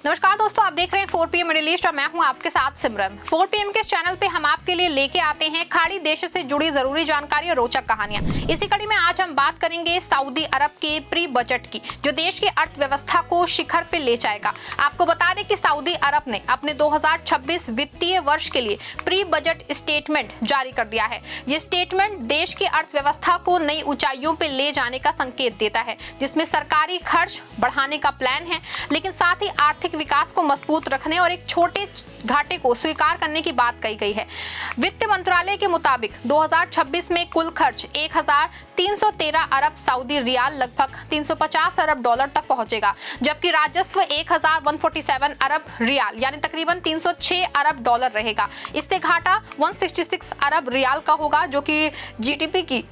नमस्कार दोस्तों, आप देख रहे हैं 4PM मिडिल ईस्ट और मैं हूं आपके साथ सिमरन। 4PM के इस चैनल पे हम आपके लिए लेके आते हैं खाड़ी देश से जुड़ी जरूरी जानकारी और रोचक कहानियां। इसी कड़ी में आज हम बात करेंगे सऊदी अरब के प्री बजट की, जो देश की अर्थव्यवस्था को शिखर पे ले जाएगा। आपको बता दें कि सऊदी अरब ने अपने 2026 वित्तीय वर्ष के लिए प्री बजट स्टेटमेंट जारी कर दिया है। ये स्टेटमेंट देश की अर्थव्यवस्था को नई ऊंचाइयों पे ले जाने का संकेत देता है, जिसमें सरकारी खर्च बढ़ाने का प्लान है, लेकिन साथ ही आर्थिक विकास को मजबूत रखने और एक छोटे घाटे को स्वीकार करने की बात कही गई है। वित्त मंत्रालय के मुताबिक 2026 में कुल खर्च 1313 अरब सऊदी रियाल लगभग 350 अरब डॉलर तक पहुंचेगा, जबकि राजस्व 1147 अरब रियाल यानी तकरीबन 306 अरब डॉलर रहेगा। इससे घाटा 166 अरब रियाल का होगा, जो कि जीडीपी की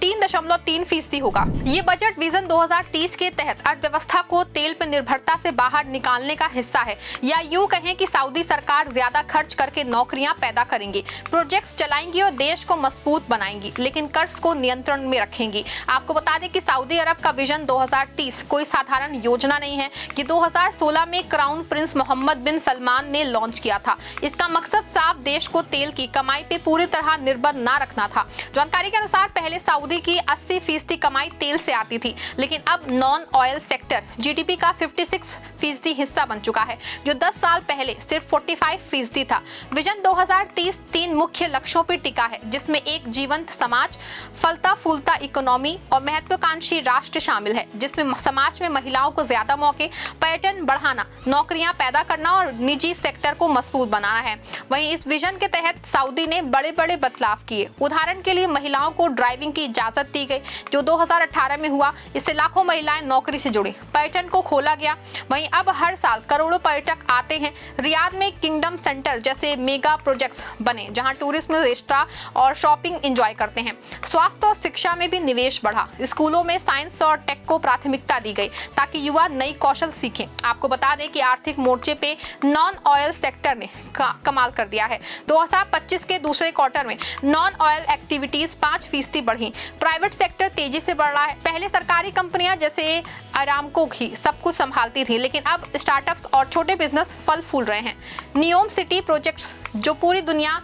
3.3% होगा। ये बजट विजन 2030 के तहत अर्थव्यवस्था को तेल पर निर्भरता से बाहर निकालने का हिस्सा है, या यूं कहें कि सऊदी सरकार ज्यादा खर्च करके नौकरियां पैदा करेंगी, प्रोजेक्ट्स चलाएंगी और देश को मजबूत बनाएंगी, लेकिन कर्ज को नियंत्रण में रखेंगी। आपको बता दें कि सऊदी अरब का विजन 2030 कोई साधारण योजना नहीं है। ये 2016 में क्राउन प्रिंस मोहम्मद बिन सलमान ने लॉन्च किया था। इसका मकसद साफ देश को तेल की कमाई पे पूरी तरह निर्भर न रखना था। जानकारी के अनुसार पहले सऊदी की 80% कमाई तेल से आती थी, लेकिन अब नॉन ऑयल सेक्टर जीडीपी का 56% हिस्सा बन चुका है, जो 10 साल पहले सिर्फ 45% था। विजन 2030 3 मुख्य लक्ष्यों पर टिका है, जिसमें एक जीवंत समाज, फलता फूलता इकोनॉमी और महत्वाकांक्षी राष्ट्र शामिल है, जिसमें समाज में महिलाओं को ज्यादा मौके, पर्यटन बढ़ाना, नौकरियां पैदा करना और निजी सेक्टर को मजबूत बनाना है। वहीं इस विजन के तहत सऊदी ने बड़े बड़े बदलाव किए। उदाहरण के लिए महिलाओं को ड्राइविंग की इजाजत दी गई, जो 2018 में हुआ। इससे लाखों महिलाएं नौकरी से जुड़ी। पर्यटन को खोला गया। वहीं अब हर साल करोड़ों पर्यटक आते हैं। रियाद में किंगडम सेंटर जैसे मेगा प्रोजेक्ट्स बने, जहां टूरिस्ट रेस्टोरेंट और शॉपिंग एंजॉय करते हैं। स्वास्थ्य और शिक्षा में भी निवेश बढ़ा। स्कूलों में साइंस और टेक को प्राथमिकता दी गई, ताकि युवा नई कौशल सीखें। आपको बता दें कि आर्थिक मोर्चे पे नॉन ऑयल सेक्टर ने कमाल कर दिया है। 2025 के दूसरे क्वार्टर में नॉन ऑयल एक्टिविटीज 5% बढ़ी। प्राइवेट सेक्टर तेजी से बढ़ रहा है। पहले सरकारी कंपनियां जैसे अरामको ही सब कुछ संभालती थी, लेकिन अब स्टार्टअप्स और छोटे बिजनेस फल फूल रहे हैं। नियोम सिटी प्रोजेक्ट्स, जो पूरी दुनिया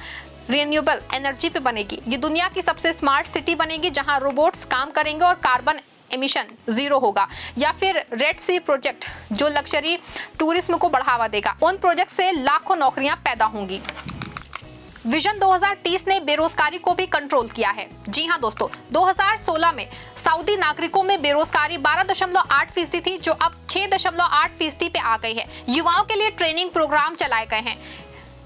रिन्यूएबल एनर्जी पे बनेगी। ये दुनिया की सबसे स्मार्ट सिटी बनेगी, जहां रोबोट्स काम करेंगे और कार्बन एमिशन 0 होगा। या फिर रेड सी प्रोजेक्ट, जो लग्जरी टूरिज्म को बढ़ावा देगा। उन प्रोजेक्ट से लाखों नौकरियां पैदा होंगी। विजन 2030 ने बेरोजगारी को भी कंट्रोल किया है। जी हां दोस्तों, 2016 में सऊदी नागरिकों में बेरोजगारी 12.8% थी, जो अब 6.8% पे आ गई है। युवाओं के लिए ट्रेनिंग प्रोग्राम चलाए गए हैं।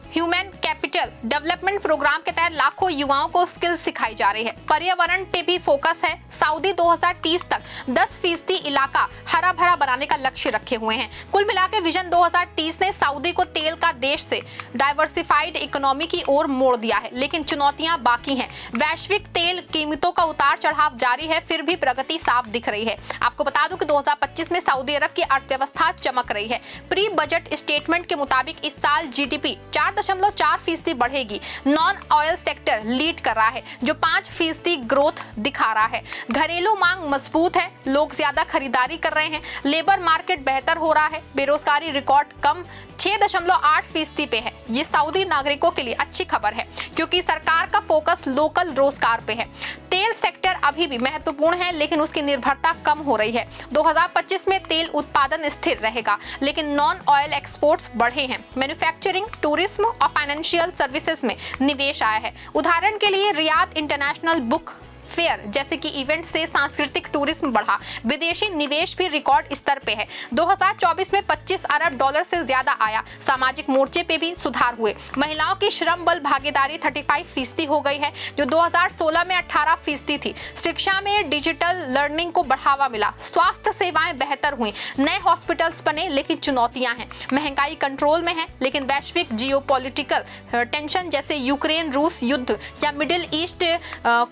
ह्यूमन कैपिटल डेवलपमेंट प्रोग्राम के तहत लाखों युवाओं को स्किल्स सिखाई जा रही है। पर्यावरण पे भी फोकस है। सऊदी 2030 तक 10% इलाका हरा भरा बनाने का लक्ष्य रखे हुए हैं। कुल मिलाकर विजन 2030 ने सऊदी को तेल का देश से डाइवर्सिफाइड इकोनॉमी की ओर मोड़ दिया है, लेकिन चुनौतियां बाकी हैं। वैश्विक तेल कीमतों का उतार चढ़ाव जारी है, फिर भी प्रगति साफ दिख रही है। आपको बता दूं कि 2025 में सऊदी अरब की अर्थव्यवस्था चमक रही है। प्री बजट स्टेटमेंट के मुताबिक इस साल जीडीपी 4.4% बढ़ेगी। नॉन ऑयल सेक्टर लीड कर रहा है, जो 5% ग्रोथ दिखा रहा है। घरेलू मांग मजबूत है, लोग ज्यादा खरीदारी कर रहे हैं। लेबर मार्केट बेहतर हो रहा है। बेरोजगारी रिकॉर्ड कम 6.8% पे है। ये सऊदी नागरिकों के लिए अच्छी खबर है, क्योंकि सरकार का फोकस लोकल रोजगार पे है। तेल सेक्टर अभी भी महत्वपूर्ण है, लेकिन उसकी निर्भरता कम हो रही है। 2025 में तेल उत्पादन स्थिर रहेगा, लेकिन नॉन ऑयल एक्सपोर्ट्स बढ़े हैं। मैन्युफैक्चरिंग, टूरिज्म और फाइनेंशियल सर्विसेज में निवेश आया है। उदाहरण के लिए रियाद इंटरनेशनल बुक फेयर जैसे कि इवेंट से सांस्कृतिक टूरिज्म बढ़ा। विदेशी निवेश भी रिकॉर्ड स्तर पे है। 2024 में 25 अरब डॉलर से ज्यादा आया। सामाजिक मोर्चे पे भी सुधार हुए। महिलाओं की श्रम बल भागीदारी 35% हो गई है, जो 2016 में 18% थी। शिक्षा में डिजिटल लर्निंग को बढ़ावा मिला। स्वास्थ्य सेवाएं बेहतर हुई। नए हॉस्पिटल्स बने, लेकिन चुनौतियां हैं। महंगाई कंट्रोल में है, लेकिन वैश्विक जियोपॉलिटिकल टेंशन जैसे यूक्रेन रूस युद्ध या मिडिल ईस्ट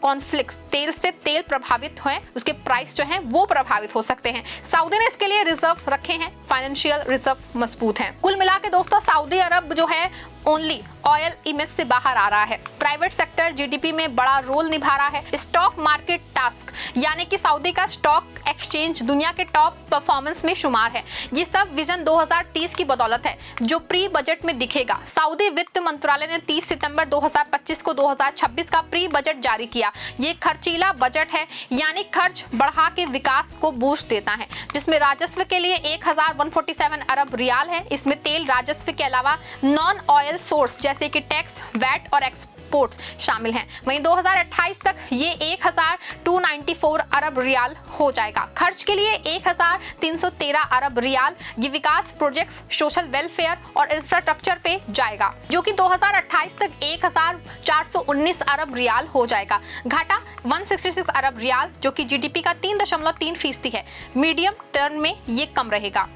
कॉन्फ्लिक्ट तेल से तेल प्रभावित है, उसके प्राइस जो हैं वो प्रभावित हो सकते हैं। सऊदी ने इसके लिए रिजर्व रखे हैं। फाइनेंशियल रिजर्व मजबूत हैं। कुल मिला के दोस्तों, सऊदी अरब जो है ओनली ऑयल इमेज से बाहर आ रहा है। प्राइवेट सेक्टर जीडीपी में बड़ा रोल निभा रहा है। स्टॉक मार्केट टास्क यानी कि सऊदी का स्टॉक एक्सचेंज दुनिया के टॉप परफॉर्मेंस में शुमार है। ये सब विजन 2030 की बदौलत है जो प्री बजट में दिखेगा। सऊदी वित्त मंत्रालय ने 30 सितंबर 2025 को 2026 का प्री बजट जारी किया। ये खर्चीला बजट है यानी खर्च बढ़ा के विकास को बूस्ट देता है, जिसमें राजस्व के लिए 1147 अरब रियाल है। इसमें तेल राजस्व के अलावा नॉन ऑयल सोर्स जैसे कि टैक्स, वैट और एक्सपोर्ट्स शामिल हैं। वहीं 2028 तक ये 1294 अरब रियाल हो जाएगा। खर्च के लिए 1313 अरब रियाल ये विकास प्रोजेक्ट्स, सोशल वेलफेयर और इंफ्रास्ट्रक्चर पे जाएगा, जो कि 2028 तक 1419 अरब रियाल हो जाएगा। घाटा 166 अरब रियाल जो कि जीडीपी का 3.3% है। मीडियम टर्म में ये कम रहेगा।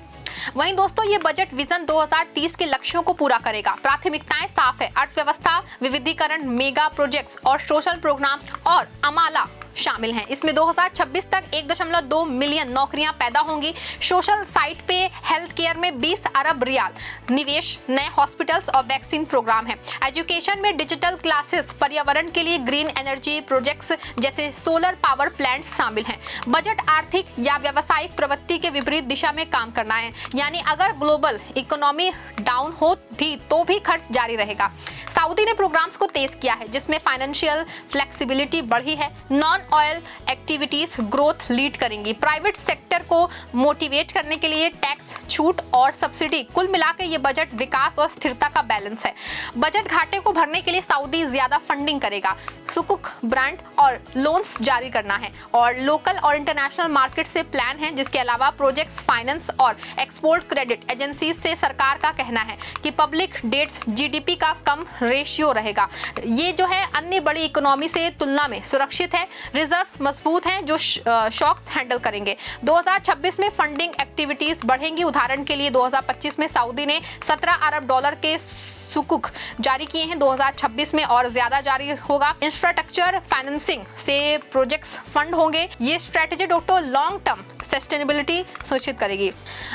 वहीं दोस्तों ये बजट विजन 2030 के लक्ष्यों को पूरा करेगा। प्राथमिकताएं साफ है, अर्थव्यवस्था विविधीकरण, मेगा प्रोजेक्ट्स और सोशल प्रोग्राम और अमाला शामिल हैं। इसमें 2026 तक 1.2 मिलियन नौकरियां पैदा होंगी। सोशल साइट पे हेल्थ केयर में 20 अरब रियाल निवेश, नए हॉस्पिटल्स और वैक्सीन प्रोग्राम है। एजुकेशन में डिजिटल क्लासेस, पर्यावरण के लिए ग्रीन एनर्जी प्रोजेक्ट्स जैसे सोलर पावर प्लांट्स शामिल हैं। बजट आर्थिक या व्यावसायिक प्रवृत्ति के विपरीत दिशा में काम करना है, यानी अगर ग्लोबल इकोनॉमी डाउन हो भी तो भी खर्च जारी रहेगा। सऊदी ने प्रोग्राम्स को तेज किया है जिसमें फाइनेंशियल फ्लेक्सिबिलिटी बढ़ी है। Non oil activities growth lead करेंगी। प्राइवेट सेक्टर को मोटिवेट करने के लिए टैक्स छूट और सब्सिडी, कुल मिलाकर ये बजट विकास और स्थिरता का बैलेंस है। बजट घाटे को भरने के लिए सऊदी ज्यादा फंडिंग करेगा। सुकुक ब्रांड और लोन्स जारी करना है और लोकल और इंटरनेशनल मार्केट से प्लान है। जिसके अलावा प्रोजेक्ट्स फाइनेंस और एक्सपोर्ट क्रेडिट एजेंसी से सरकार का कहना है कि पब्लिक डेट्स जीडीपी का कम रेशियो रहेगा। ये जो है अन्य बड़ी इकोनॉमी से तुलना में सुरक्षित है। रिजर्व्स मजबूत हैं जो शॉक्स हैंडल करेंगे। 2026 में फंडिंग एक्टिविटीज बढ़ेंगी। उदाहरण के लिए 2025 में सऊदी ने 17 अरब डॉलर के सुकुक जारी किए हैं। 2026 में और ज्यादा जारी होगा। इंफ्रास्ट्रक्चर फाइनेंसिंग से प्रोजेक्ट्स फंड होंगे। ये strategy doctor long term sustainability सुनिश्चित करेगी।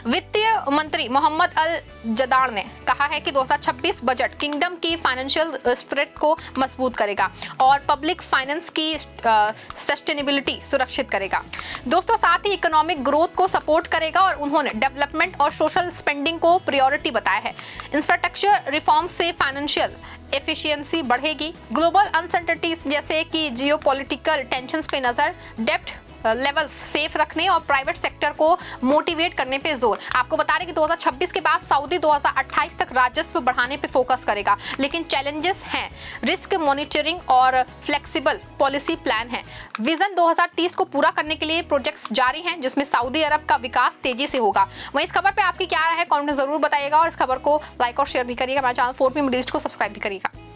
वित्तीय मंत्री मोहम्मद अल जदार ने कहा है कि 2026 बजट किंगडम की फाइनेंशियल स्ट्रेंथ को मजबूत करेगा और पब्लिक फाइनेंस की सस्टेनेबिलिटी सुरक्षित करेगा। दोस्तों साथ ही इकोनॉमिक ग्रोथ को सपोर्ट करेगा और उन्होंने डेवलपमेंट और सोशल स्पेंडिंग को प्रायोरिटी बताया है। इंफ्रास्ट्रक्चर रिफॉर्म से फाइनेंशियल एफिशिएंसी बढ़ेगी। ग्लोबल अनसर्टेनिटीज जैसे कि जियोपॉलिटिकल टेंशंस पे नजर, डेब्ट लेवल्स सेफ रखने और प्राइवेट सेक्टर को मोटिवेट करने पे जोर। आपको बता रहे कि 2026 के बाद सऊदी 2028 तक राजस्व बढ़ाने पे फोकस करेगा, लेकिन चैलेंजेस हैं। रिस्क मॉनिटरिंग और फ्लेक्सिबल पॉलिसी प्लान है। विजन 2030 को पूरा करने के लिए प्रोजेक्ट्स जारी हैं जिसमें सऊदी अरब का विकास तेजी से होगा। वहीं इस खबर पे आपकी क्या राय है कमेंट में जरूर बताइएगा और इस खबर को लाइक और शेयर भी करिएगा। हमारे चैनल 4P मिडिल ईस्ट को सब्सक्राइब भी करिएगा।